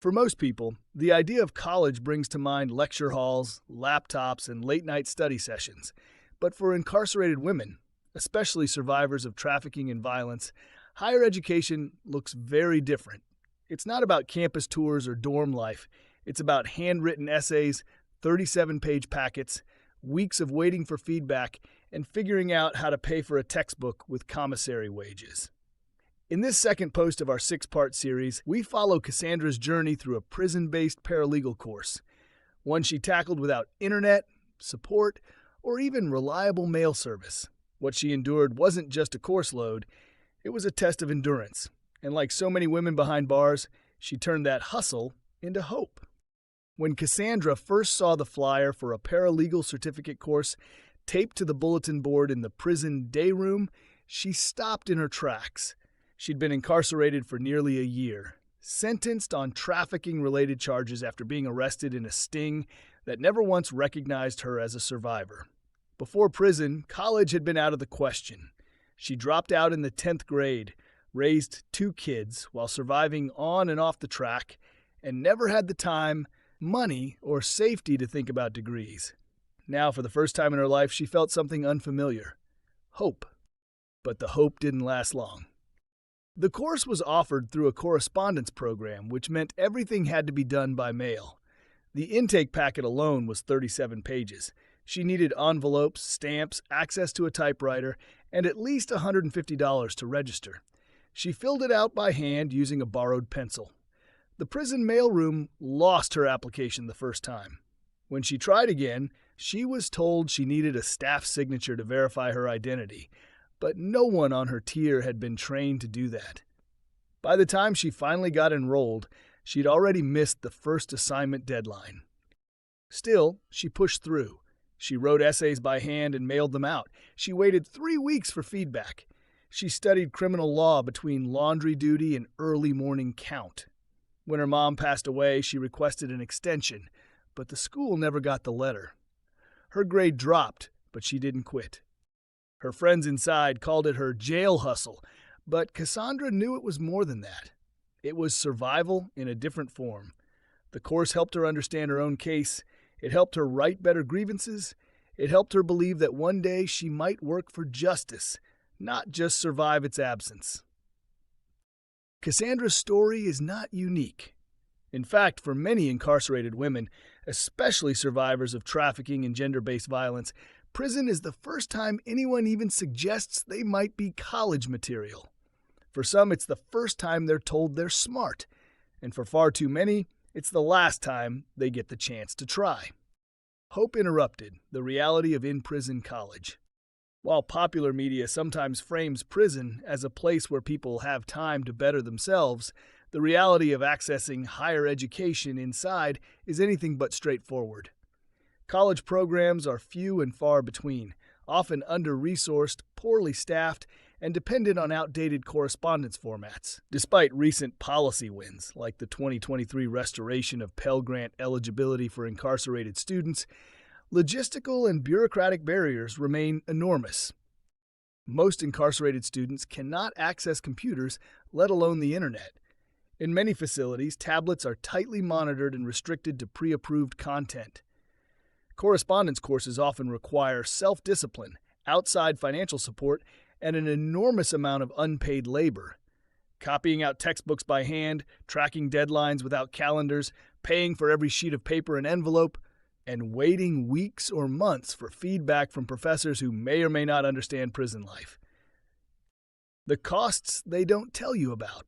For most people, the idea of college brings to mind lecture halls, laptops, and late-night study sessions. But for incarcerated women, especially survivors of trafficking and violence, higher education looks very different. It's not about campus tours or dorm life. It's about handwritten essays, 37-page packets, weeks of waiting for feedback, and figuring out how to pay for a textbook with commissary wages. In this second post of our 6-part series, we follow Cassandra's journey through a prison-based paralegal course, one she tackled without internet, support, or even reliable mail service. What she endured wasn't just a course load, it was a test of endurance. And like so many women behind bars, she turned that hustle into hope. When Cassandra first saw the flyer for a paralegal certificate course taped to the bulletin board in the prison day room, she stopped in her tracks. She'd been incarcerated for nearly a year, sentenced on trafficking-related charges after being arrested in a sting that never once recognized her as a survivor. Before prison, college had been out of the question. She dropped out in the 10th grade, raised 2 kids while surviving on and off the track, and never had the time, money, or safety to think about degrees. Now, for the first time in her life, she felt something unfamiliar: hope. But the hope didn't last long. The course was offered through a correspondence program, which meant everything had to be done by mail. The intake packet alone was 37 pages. She needed envelopes, stamps, access to a typewriter, and at least $150 to register. She filled it out by hand using a borrowed pencil. The prison mailroom lost her application the first time. When she tried again, she was told she needed a staff signature to verify her identity, but no one on her tier had been trained to do that. By the time she finally got enrolled, she'd already missed the first assignment deadline. Still, she pushed through. She wrote essays by hand and mailed them out. She waited 3 weeks for feedback. She studied criminal law between laundry duty and early morning count. When her mom passed away, she requested an extension, but the school never got the letter. Her grade dropped, but she didn't quit. Her friends inside called it her jail hustle, but Cassandra knew it was more than that. It was survival in a different form. The course helped her understand her own case. It helped her write better grievances. It helped her believe that one day she might work for justice, not just survive its absence. Cassandra's story is not unique. In fact, for many incarcerated women, especially survivors of trafficking and gender-based violence, prison is the first time anyone even suggests they might be college material. For some, it's the first time they're told they're smart. And for far too many, it's the last time they get the chance to try. Hope interrupted the reality of in-prison college. While popular media sometimes frames prison as a place where people have time to better themselves, the reality of accessing higher education inside is anything but straightforward. College programs are few and far between, often under-resourced, poorly staffed, and dependent on outdated correspondence formats. Despite recent policy wins, like the 2023 restoration of Pell Grant eligibility for incarcerated students, logistical and bureaucratic barriers remain enormous. Most incarcerated students cannot access computers, let alone the internet. In many facilities, tablets are tightly monitored and restricted to pre-approved content. Correspondence courses often require self-discipline, outside financial support, and an enormous amount of unpaid labor. Copying out textbooks by hand, tracking deadlines without calendars, paying for every sheet of paper and envelope, and waiting weeks or months for feedback from professors who may or may not understand prison life. The costs they don't tell you about.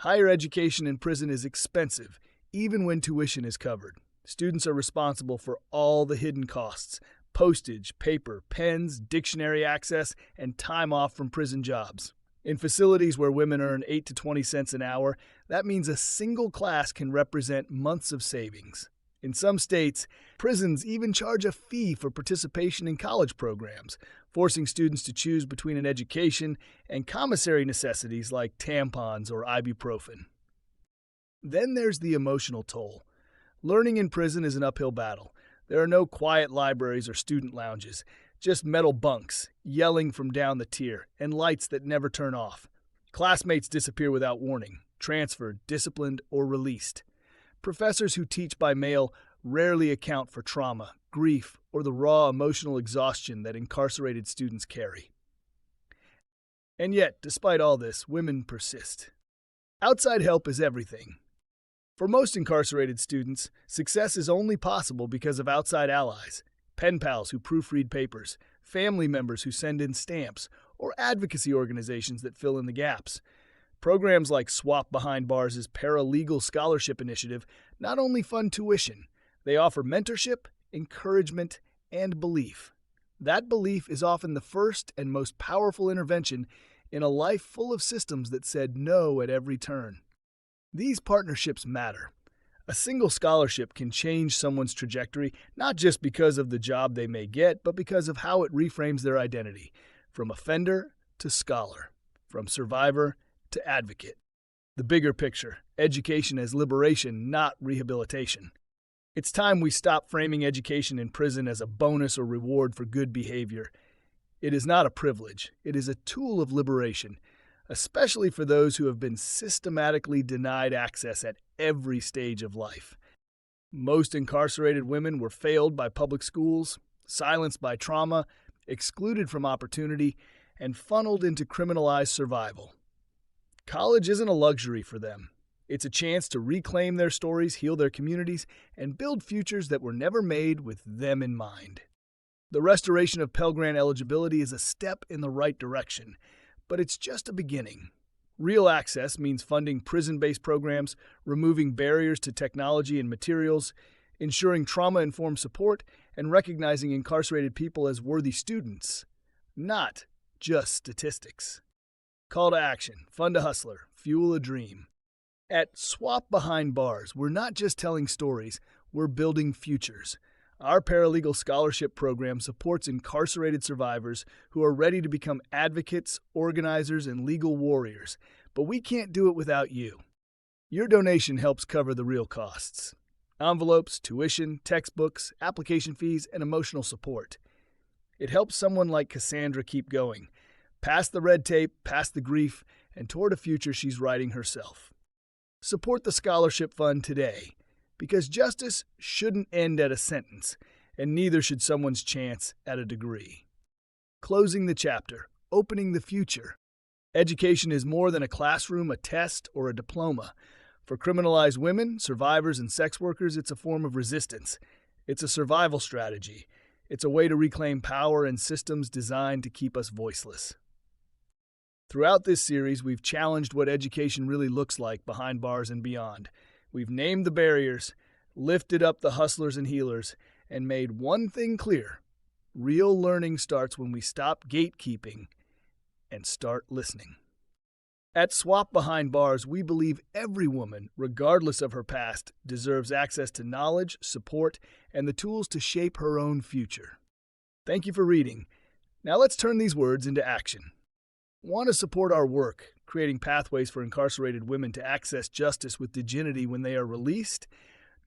Higher education in prison is expensive, even when tuition is covered. Students are responsible for all the hidden costs: postage, paper, pens, dictionary access, and time off from prison jobs. In facilities where women earn 8 to 20 cents an hour, that means a single class can represent months of savings. In some states, prisons even charge a fee for participation in college programs, forcing students to choose between an education and commissary necessities like tampons or ibuprofen. Then there's the emotional toll. Learning in prison is an uphill battle. There are no quiet libraries or student lounges, just metal bunks, yelling from down the tier, and lights that never turn off. Classmates disappear without warning, transferred, disciplined, or released. Professors who teach by mail rarely account for trauma, grief, or the raw emotional exhaustion that incarcerated students carry. And yet, despite all this, women persist. Outside help is everything. For most incarcerated students, success is only possible because of outside allies, pen pals who proofread papers, family members who send in stamps, or advocacy organizations that fill in the gaps. Programs like Swap Behind Bars' Paralegal Scholarship Initiative not only fund tuition, they offer mentorship, encouragement, and belief. That belief is often the first and most powerful intervention in a life full of systems that said no at every turn. These partnerships matter. A single scholarship can change someone's trajectory not just because of the job they may get, but because of how it reframes their identity, from offender to scholar, from survivor to advocate. The bigger picture, education as liberation, not rehabilitation. It's time we stop framing education in prison as a bonus or reward for good behavior. It is not a privilege. It is a tool of liberation, especially for those who have been systematically denied access at every stage of life. Most incarcerated women were failed by public schools, silenced by trauma, excluded from opportunity, and funneled into criminalized survival. College isn't a luxury for them. It's a chance to reclaim their stories, heal their communities, and build futures that were never made with them in mind. The restoration of Pell Grant eligibility is a step in the right direction, but it's just a beginning. Real access means funding prison-based programs, removing barriers to technology and materials, ensuring trauma-informed support, and recognizing incarcerated people as worthy students, not just statistics. Call to action, fund a hustler, fuel a dream. At Swap Behind Bars, we're not just telling stories, we're building futures. Our paralegal scholarship program supports incarcerated survivors who are ready to become advocates, organizers, and legal warriors, but we can't do it without you. Your donation helps cover the real costs: envelopes, tuition, textbooks, application fees, and emotional support. It helps someone like Cassandra keep going, past the red tape, past the grief, and toward a future she's writing herself. Support the scholarship fund today, because justice shouldn't end at a sentence, and neither should someone's chance at a degree. Closing the chapter, opening the future. Education is more than a classroom, a test, or a diploma. For criminalized women, survivors, and sex workers, it's a form of resistance. It's a survival strategy. It's a way to reclaim power in systems designed to keep us voiceless. Throughout this series, we've challenged what education really looks like behind bars and beyond. We've named the barriers, lifted up the hustlers and healers, and made one thing clear: real learning starts when we stop gatekeeping and start listening. At Swap Behind Bars, we believe every woman, regardless of her past, deserves access to knowledge, support, and the tools to shape her own future. Thank you for reading. Now let's turn these words into action. Want to support our work, creating pathways for incarcerated women to access justice with dignity when they are released?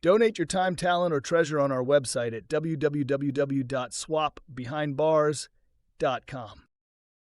Donate your time, talent, or treasure on our website at www.swapbehindbars.com.